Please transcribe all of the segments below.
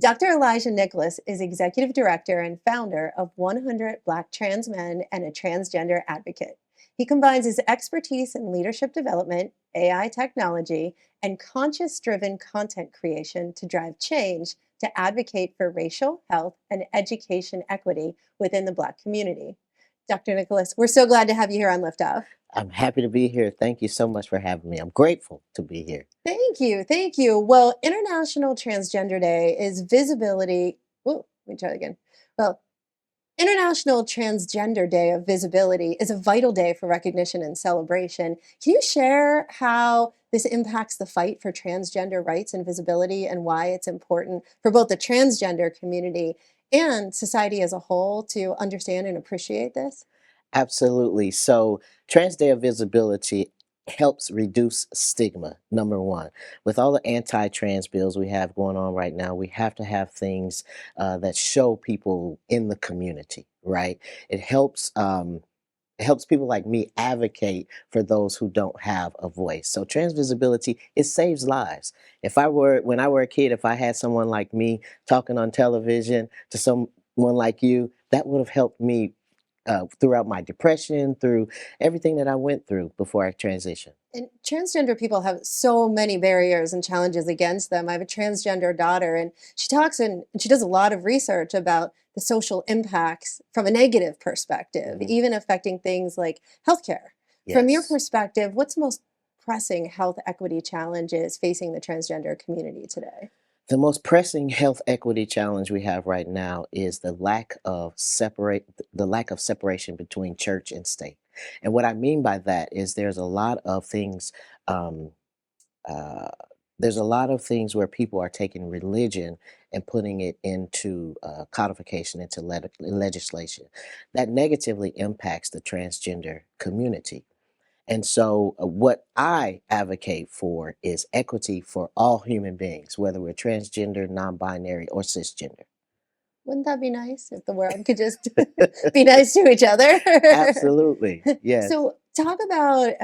Dr. Elijah Nicholas is executive director and founder of 100 Black Trans Men and a transgender advocate. He combines his expertise in leadership development, AI technology, and conscious driven content creation to drive change to advocate for racial, health, and education equity within the Black community. Dr. Nicholas, we're so glad to have you here on Liftoff. I'm happy to be here. Thank you so much for having me. I'm grateful to be here. Thank you. Thank you. Well, International Transgender Day is visibility. Oh, let me try that again. Well, International Transgender Day of Visibility is a vital day for recognition and celebration. Can you share how this impacts the fight for transgender rights and visibility and why it's important for both the transgender community and society as a whole to understand and appreciate this? Absolutely. So, Trans Day of Visibility helps reduce stigma, number one. With all the anti trans bills we have going on right now, we have to have things that show people in the community, right? It helps. It helps people like me advocate for those who don't have a voice. So trans visibility, it saves lives. When I were a kid, if I had someone like me talking on television to someone like you, that would have helped me throughout my depression, through everything that I went through before I transitioned. And transgender people have so many barriers and challenges against them. I have a transgender daughter, and she talks and she does a lot of research about the social impacts from a negative perspective, Mhm. even affecting things like healthcare. From your Yes. perspective, what's the most pressing health equity challenges facing the transgender community today? The most pressing health equity challenge we have right now is the lack of separation between church and state. And what I mean by that is um, uh, there's a lot of things where people are taking religion and putting it into codification, into legislation that negatively impacts the transgender community. And so, what I advocate for is equity for all human beings, whether we're transgender, non binary, or cisgender. Wouldn't that be nice if the world could just be nice to each other? Absolutely. Yes. So talk about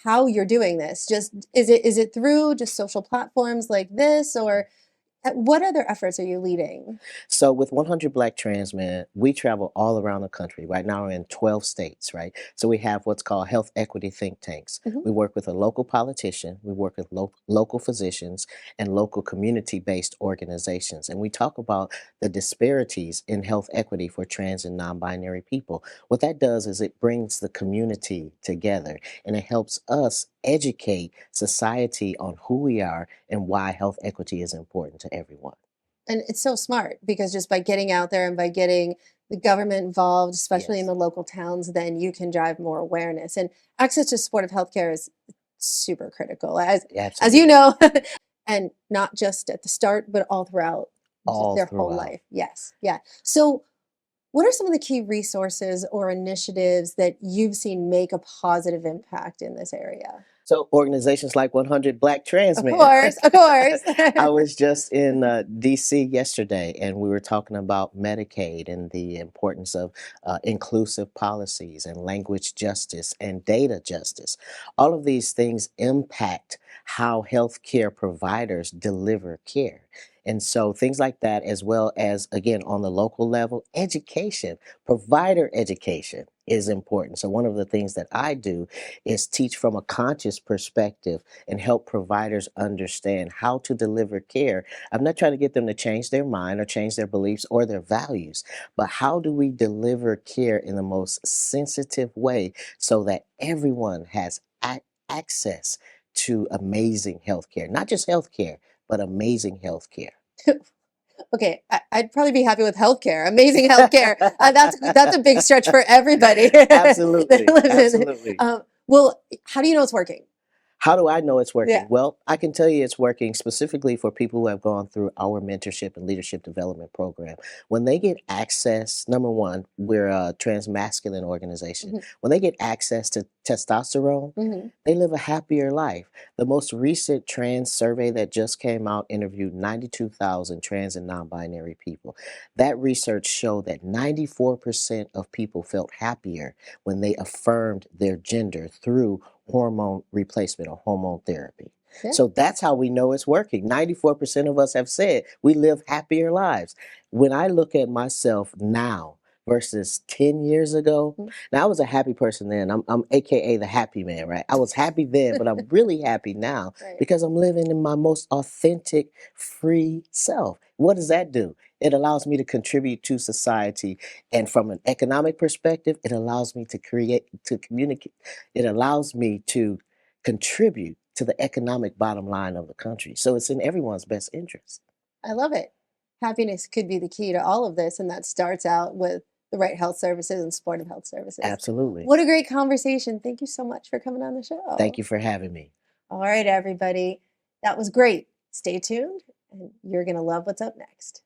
how you're doing this. Just is it through just social platforms like this, or what other efforts are you leading? So with 100 Black Trans Men, we travel all around the country. Right now, we're in 12 states, right? So we have what's called health equity think tanks. Mhm. We work with a local politician, we work with local physicians, and local community-based organizations. And we talk about the disparities in health equity for trans and non-binary people. What that does is it brings the community together and it helps us educate society on who we are and why health equity is important to everyone. And it's so smart because just by getting out there and by getting the government involved, especially in Yes. the local towns, then you can drive more awareness. And access to supportive healthcare is super critical, as you Absolutely. know, and not just at the start, but all throughout All their whole throughout. life. Yes, yeah. So, what are some of the key resources or initiatives that you've seen make a positive impact in this area? So organizations like 100 Black Trans Of Men. course, of course. I was just in DC yesterday and we were talking about Medicaid and the importance of inclusive policies and language justice and data justice. All of these things impact how healthcare providers deliver care. And so things like that, as well as, again, on the local level, education, provider education is important. So one of the things that I do is teach from a conscious perspective and help providers understand how to deliver care. I'm not trying to get them to change their mind or change their beliefs or their values, but how do we deliver care in the most sensitive way so that everyone has access to amazing health care? Not just health care, but amazing health care. Okay, I'd probably be happy with healthcare, amazing healthcare. That's a big stretch for everybody that Absolutely. lives in it. Absolutely. Well, how do you know it's working? How do I know it's Yeah. working? Well, I can tell you it's working specifically for people who have gone through our mentorship and leadership development program. When they get access, number one, we're a transmasculine organization. Mhm, When they get access to testosterone, mhm. they live a happier life. The most recent trans survey that just came out interviewed 92,000 trans and non binary people. That research showed that 94% of people felt happier when they affirmed their gender through hormone replacement or hormone therapy. Yeah. So that's how we know it's working. 94% of us have said we live happier lives. When I look at myself now versus 10 years ago, Mm. now I was a happy person then. I'm AKA the happy man, right? I was happy then, but I'm really happy now Right. because I'm living in my most authentic, free self. What does that do? It allows me to contribute to society. And from an economic perspective, it allows me to create, to communicate. It allows me to contribute to the economic bottom line of the country. So it's in everyone's best interest. I love it. Happiness could be the key to all of this, and that starts out with the right health services and supportive health services. Absolutely. What a great conversation. Thank you so much for coming on the Thank show. you for having me. All right, everybody. That was great. Stay tuned, and you're going to love what's up next.